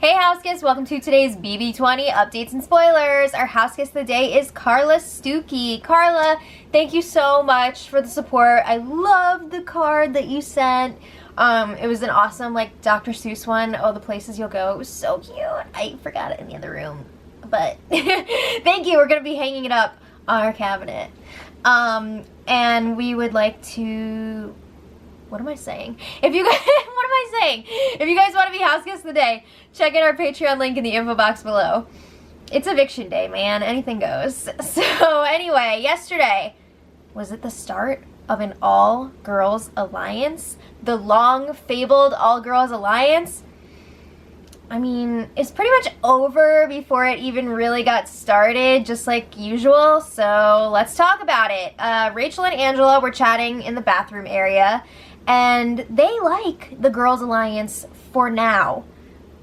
Hey house guests, welcome to today's BB20 updates and spoilers. Our house guest of the day is Carla Stuckey. Carla, thank you so much for the support. I love the card that you sent. It was an awesome like Dr. Seuss one. Oh, the places you'll go. It was so cute. I forgot it in the other room, but thank you. We're gonna be hanging it up on our cabinet. And we would like to, what am I saying? If you guys, what am I saying? If you guys want to be house guests of the day, check out our Patreon link in the info box below. It's eviction day, man. Anything goes. So anyway, yesterday, was it the start of an all-girls alliance? The long-fabled all-girls alliance? I mean, it's pretty much over before it even really got started, just like usual, so let's talk about it. Rachel and Angela were chatting in the bathroom area, and they like the girls' alliance for now.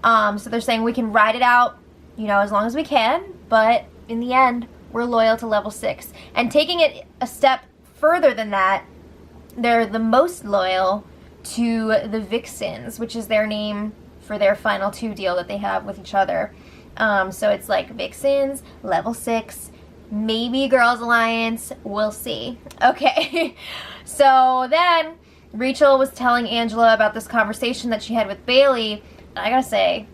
So they're saying we can ride it out, you know, as long as we can, but in the end, we're loyal to level 6. And taking it a step further than that, they're the most loyal to the Vixens, which is their name for their final 2 deal that they have with each other. So it's like Vixens, level 6, maybe Girls Alliance, we'll see. Okay, so then Rachel was telling Angela about this conversation that she had with Bailey. I gotta say,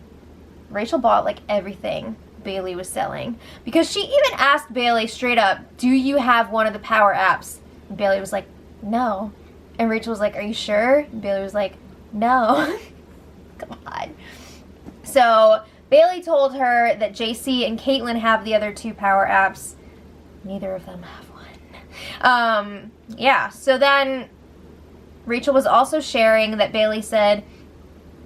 Rachel bought like everything Bailey was selling, because she even asked Bailey straight up, do you have one of the power apps? And Bailey was like, no. And Rachel was like, are you sure? And Bailey was like, no. Come on. So Bailey told her that JC and Kaitlyn have the other 2 power apps. Neither of them have one. Yeah, so then Rachel was also sharing that Bailey said,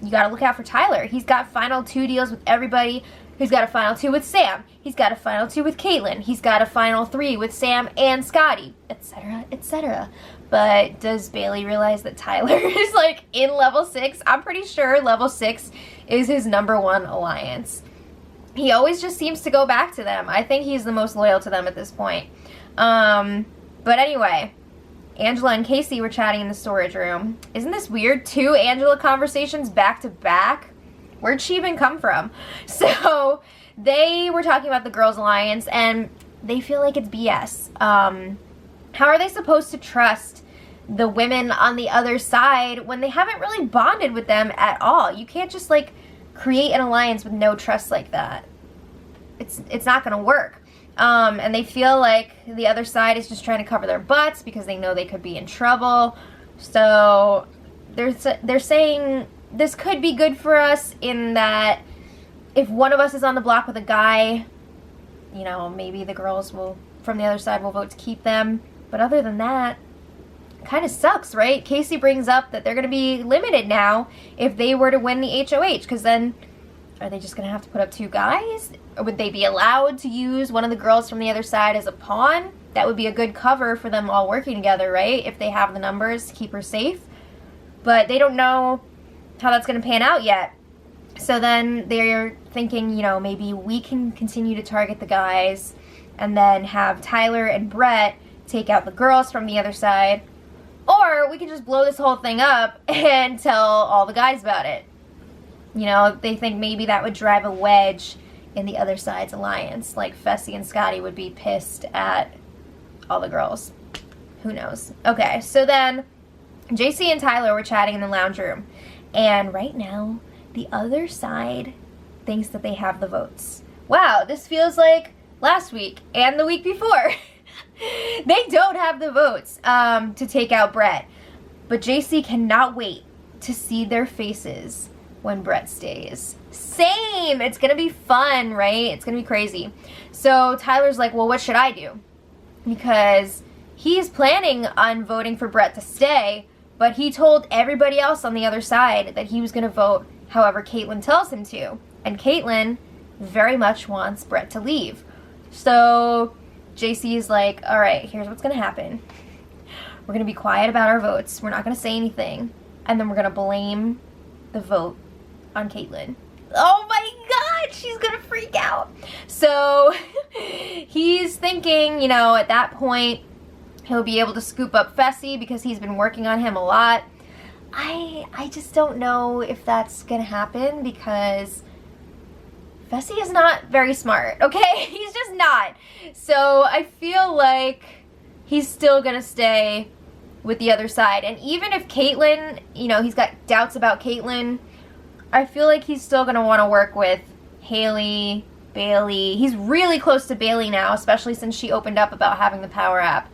you gotta look out for Tyler. He's got final 2 deals with everybody. He's got a final 2 with Sam. He's got a final 2 with Kaitlyn. He's got a final 3 with Sam and Scotty, etc., etc. But does Bailey realize that Tyler is like in level 6? I'm pretty sure level 6 is his #1 alliance. He always just seems to go back to them. I think he's the most loyal to them at this point. But anyway, Angela and Casey were chatting in the storage room. Isn't this weird? 2 Angela conversations back to back? Where'd she even come from? So they were talking about the Girls Alliance, and they feel like it's BS. How are they supposed to trust the women on the other side when they haven't really bonded with them at all? You can't just like create an alliance with no trust like that. It's not gonna work. And they feel like the other side is just trying to cover their butts because they know they could be in trouble. So they're saying this could be good for us in that if one of us is on the block with a guy, you know, maybe the girls will from the other side will vote to keep them. But other than that, kind of sucks, right? Casey brings up that they're going to be limited now if they were to win the HOH, because then are they just going to have to put up 2 guys? Or would they be allowed to use one of the girls from the other side as a pawn? That would be a good cover for them all working together, right? If they have the numbers to keep her safe. But they don't know how that's going to pan out yet. So then they're thinking, you know, maybe we can continue to target the guys and then have Tyler and Brett take out the girls from the other side. Or we can just blow this whole thing up and tell all the guys about it. You know, they think maybe that would drive a wedge in the other side's alliance. Like Fessy and Scotty would be pissed at all the girls. Who knows? Okay, so then JC and Tyler were chatting in the lounge room. And right now, the other side thinks that they have the votes. Wow, this feels like last week and the week before. They don't have the votes to take out Brett. But JC cannot wait to see their faces when Brett stays. Same! It's gonna be fun, right? It's gonna be crazy. So Tyler's like, well, what should I do? Because he's planning on voting for Brett to stay, but he told everybody else on the other side that he was gonna vote however Kaitlyn tells him to. And Kaitlyn very much wants Brett to leave. So JC is like, all right, here's what's gonna happen. We're gonna be quiet about our votes. We're not gonna say anything. And then we're gonna blame the vote on Kaitlyn. Oh my God, she's gonna freak out. So he's thinking, you know, at that point, he'll be able to scoop up Fessy because he's been working on him a lot. I just don't know if that's gonna happen because Fessy is not very smart, okay? He's just not. So I feel like he's still gonna stay with the other side. And even if Kaitlyn, you know, he's got doubts about Kaitlyn, I feel like he's still gonna want to work with Haley, Bailey. He's really close to Bailey now, especially since she opened up about having the power app.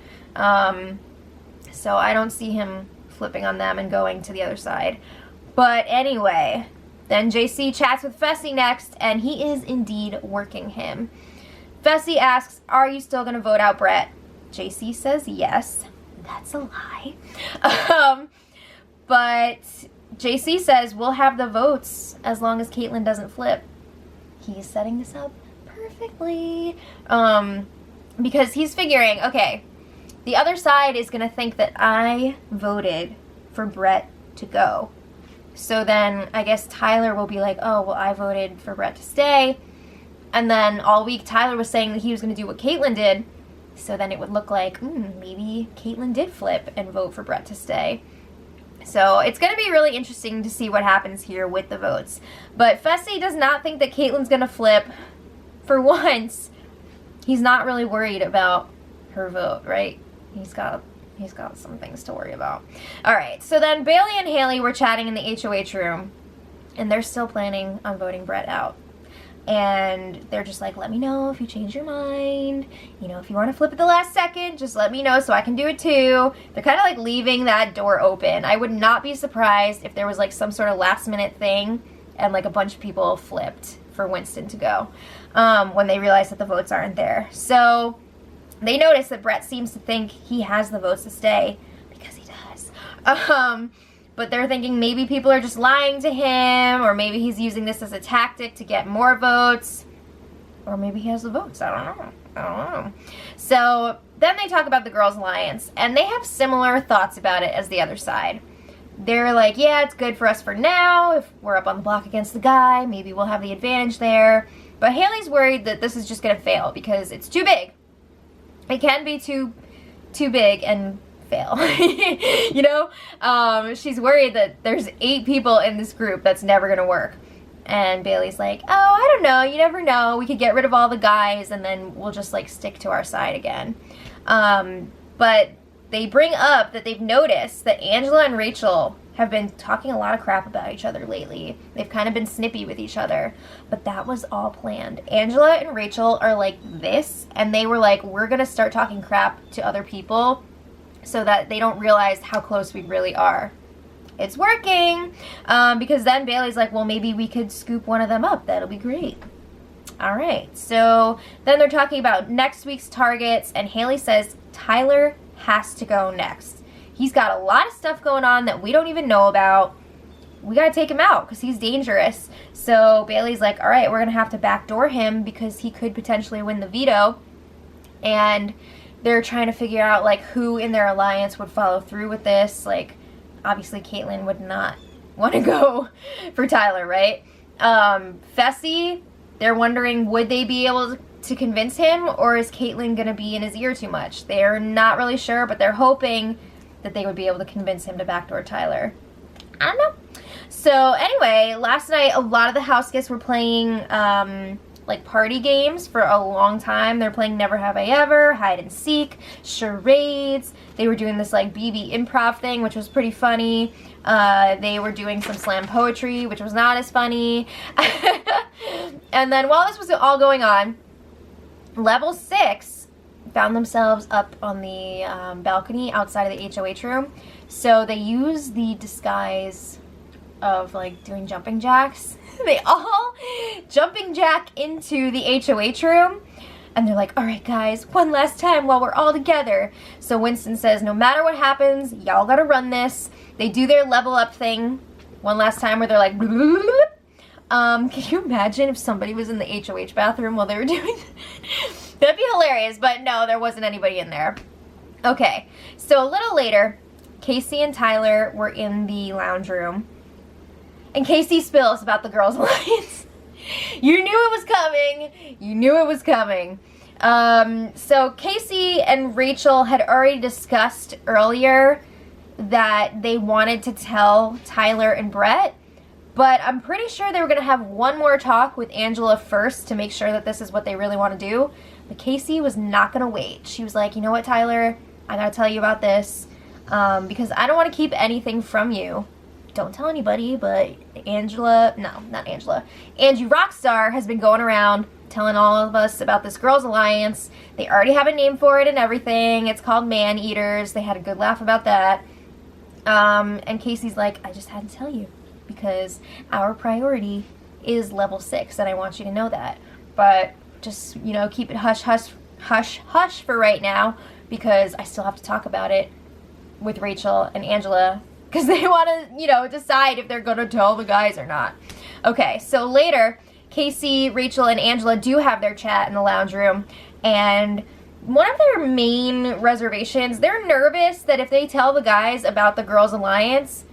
So I don't see him flipping on them and going to the other side. But anyway, then JC chats with Fessy next, and he is indeed working him. Fessy asks, are you still going to vote out Brett? JC says yes. That's a lie. But JC says, we'll have the votes as long as Kaitlyn doesn't flip. He's setting this up perfectly. Because he's figuring, okay, the other side is going to think that I voted for Brett to go. So then I guess Tyler will be like, oh, well, I voted for Brett to stay. And then all week Tyler was saying that he was going to do what Kaitlyn did. So then it would look like, maybe Kaitlyn did flip and vote for Brett to stay. So it's going to be really interesting to see what happens here with the votes. But Fessy does not think that Kaitlyn's going to flip. For once, he's not really worried about her vote, right? He's got some things to worry about. Alright, so then Bailey and Haley were chatting in the HOH room, and they're still planning on voting Brett out. And they're just like, let me know if you change your mind. You know, if you want to flip at the last second, just let me know so I can do it too. They're kind of like leaving that door open. I would not be surprised if there was like some sort of last minute thing and like a bunch of people flipped for Winston to go when they realize that the votes aren't there. So they notice that Brett seems to think he has the votes to stay, because he does. But they're thinking maybe people are just lying to him, or maybe he's using this as a tactic to get more votes, or maybe he has the votes. I don't know. So then they talk about the Girls Alliance, and they have similar thoughts about it as the other side. They're like, yeah, it's good for us for now. If we're up on the block against the guy, maybe we'll have the advantage there. But Haley's worried that this is just going to fail because it's too big. It can be too big and fail. You know? She's worried that there's 8 people in this group that's never going to work. And Bailey's like, oh, I don't know. You never know. We could get rid of all the guys and then we'll just like stick to our side again. But they bring up that they've noticed that Angela and Rachel have been talking a lot of crap about each other lately. They've kind of been snippy with each other, but that was all planned. Angela and Rachel are like this, and they were like, we're gonna start talking crap to other people so that they don't realize how close we really are. It's working, because then Bailey's like, well, maybe we could scoop one of them up. That'll be great. All right, so then they're talking about next week's targets, and Haley says Tyler has to go next. He's got a lot of stuff going on that we don't even know about. We gotta take him out because he's dangerous. So Bailey's like, all right, we're gonna have to backdoor him because he could potentially win the veto. And they're trying to figure out like who in their alliance would follow through with this. Like, obviously Kaitlyn would not want to go for Tyler, right? Fessy, they're wondering, would they be able to convince him, or is Kaitlyn gonna be in his ear too much? They're not really sure, but they're hoping that they would be able to convince him to backdoor Tyler. I don't know. So anyway, last night a lot of the house guests were playing like party games for a long time. They're playing Never Have I Ever, hide and seek, charades. They were doing this like BB improv thing, which was pretty funny. They were doing some slam poetry, which was not as funny. And then while this was all going on, level 6 found themselves up on the balcony outside of the HOH room. So they used the disguise of like doing jumping jacks. They all jumping jack into the HOH room. And they're like, all right, guys, one last time while we're all together. So Winston says, no matter what happens, y'all gotta run this. They do their level up thing one last time where they're like, bloop, bloop, bloop. Can you imagine if somebody was in the HOH bathroom while they were doing that? That'd be hilarious, but no, there wasn't anybody in there. Okay, so a little later, Casey and Tyler were in the lounge room, and Casey spills about the Girls Alliance. You knew it was coming. You knew it was coming. So Casey and Rachel had already discussed earlier that they wanted to tell Tyler and Brett, But I'm pretty sure they were going to have one more talk with Angela first to make sure that this is what they really want to do. But Casey was not going to wait. She was like, you know what, Tyler? I got to tell you about this because I don't want to keep anything from you. Don't tell anybody, but Angie Rockstar has been going around telling all of us about this Girls Alliance. They already have a name for it and everything. It's called Man Eaters. They had a good laugh about that. And Casey's like, I just had to tell you because our priority is level 6 and I want you to know that. But just, you know, keep it hush, hush, hush, hush for right now because I still have to talk about it with Rachel and Angela because they want to, you know, decide if they're going to tell the guys or not. Okay, so later, Casey, Rachel, and Angela do have their chat in the lounge room, and one of their main reservations, they're nervous that if they tell the guys about the Girls Alliance,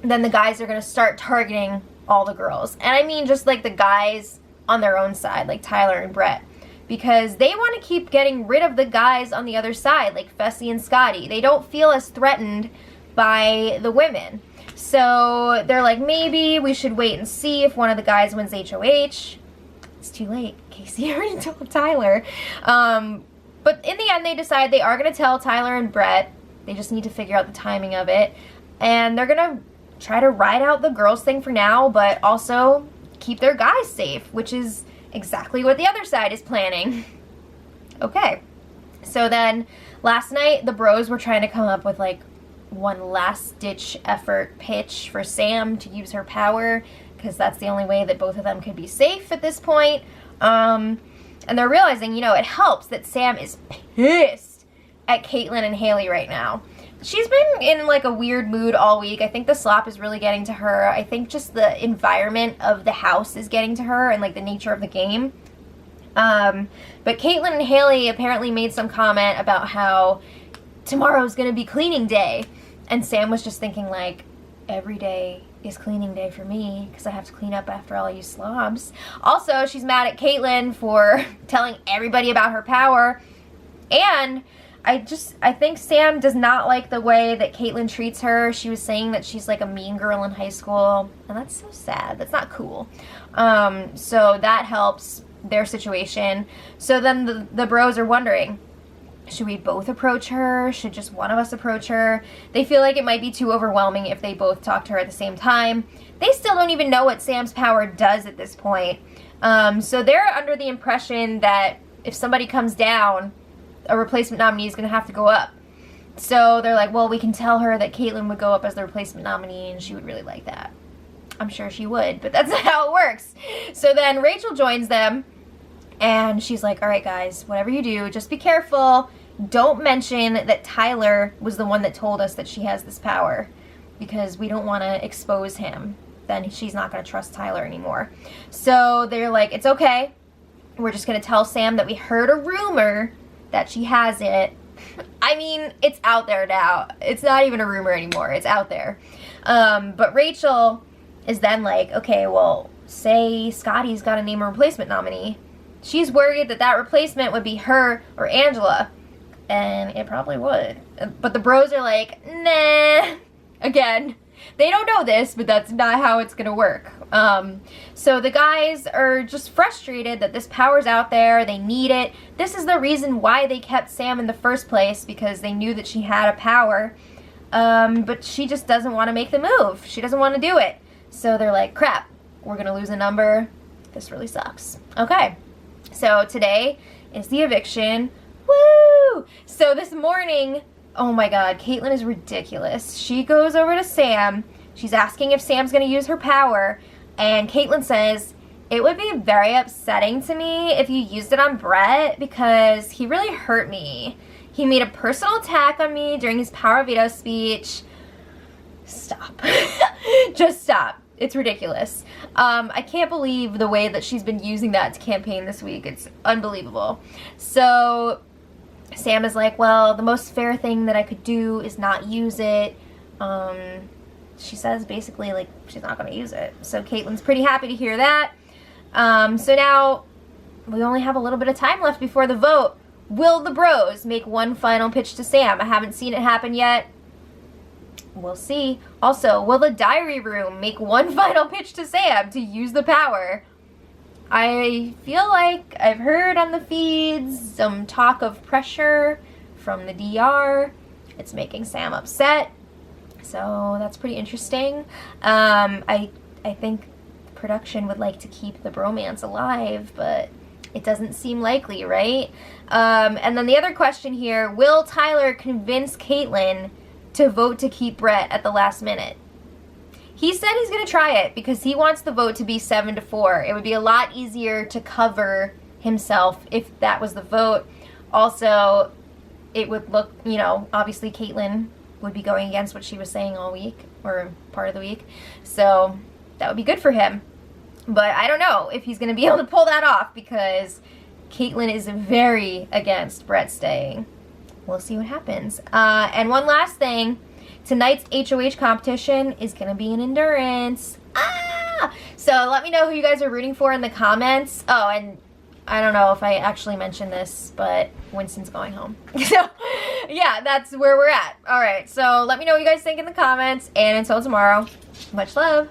then the guys are going to start targeting all the girls. And I mean just like the guys on their own side, like Tyler and Brett, because they want to keep getting rid of the guys on the other side, like Fessy and Scotty. They don't feel as threatened by the women. So they're like, maybe we should wait and see if one of the guys wins HOH. It's too late. Casey already told Tyler. But in the end, they decide they are going to tell Tyler and Brett. They just need to figure out the timing of it. And they're going to try to ride out the girls thing for now, but also keep their guys safe, which is exactly what the other side is planning. Okay. So then last night, the bros were trying to come up with like one last ditch effort pitch for Sam to use her power because that's the only way that both of them could be safe at this point. And they're realizing, you know, it helps that Sam is pissed at Kaitlyn and Haley right now. She's been in like a weird mood all week. I think the slop is really getting to her. I think just the environment of the house is getting to her and like the nature of the game. But Kaitlyn and Haley apparently made some comment about how tomorrow's gonna be cleaning day. And Sam was just thinking like, every day is cleaning day for me because I have to clean up after all you slobs. Also, she's mad at Kaitlyn for telling everybody about her power. And I think Sam does not like the way that Kaitlyn treats her. She was saying that she's like a mean girl in high school. And that's so sad. That's not cool. So that helps their situation. So then the bros are wondering, should we both approach her? Should just one of us approach her? They feel like it might be too overwhelming if they both talk to her at the same time. They still don't even know what Sam's power does at this point. So they're under the impression that if somebody comes down, a replacement nominee is going to have to go up. So they're like, well, we can tell her that Kaitlyn would go up as the replacement nominee and she would really like that. I'm sure she would, but that's not how it works. So then Rachel joins them. And she's like, all right, guys, whatever you do, just be careful. Don't mention that Tyler was the one that told us that she has this power because we don't want to expose him. Then she's not going to trust Tyler anymore. So they're like, it's okay. We're just going to tell Sam that we heard a rumor that she has it. I mean, it's out there now. It's not even a rumor anymore. It's out there. But Rachel is then like, okay, well, say Scotty's got to name a replacement nominee. She's worried that that replacement would be her or Angela. And it probably would. But the bros are like, nah. Again, they don't know this, but that's not how it's going to work. So the guys are just frustrated that this power's out there. They need it. This is the reason why they kept Sam in the first place, because they knew that she had a power. But she just doesn't want to make the move. She doesn't want to do it. So they're like, crap, we're going to lose a number. This really sucks. Okay. So today is the eviction. Woo! So this morning, oh my god, Kaitlyn is ridiculous. She goes over to Sam. She's asking if Sam's going to use her power. And Kaitlyn says, it would be very upsetting to me if you used it on Brett because he really hurt me. He made a personal attack on me during his power veto speech. Stop. Just stop. It's ridiculous. I can't believe the way that she's been using that to campaign this week. It's unbelievable. So Sam is like, well, the most fair thing that I could do is not use it. She says basically like she's not going to use it. So Kaitlyn's pretty happy to hear that. So now we only have a little bit of time left before the vote. Will the bros make one final pitch to Sam? I haven't seen it happen yet. we'll see. Also, will the diary room make one final pitch to Sam to use the power? I feel like I've heard on the feeds some talk of pressure from the DR. It's making Sam upset, so that's pretty interesting. I think production would like to keep the bromance alive, but it doesn't seem likely, right? And then the other question here, will Tyler convince Kaitlyn to vote to keep Brett at the last minute? He said he's going to try it because he wants the vote to be 7-4. It would be a lot easier to cover himself if that was the vote. Also, it would look, you know, obviously Kaitlyn would be going against what she was saying all week, or part of the week. So that would be good for him. But I don't know if he's going to be able to pull that off because Kaitlyn is very against Brett staying. We'll see what happens. And one last thing. Tonight's HOH competition is going to be an endurance. So let me know who you guys are rooting for in the comments. Oh, and I don't know if I actually mentioned this, but Winston's going home. So, yeah, that's where we're at. All right, so let me know what you guys think in the comments. And until tomorrow, much love.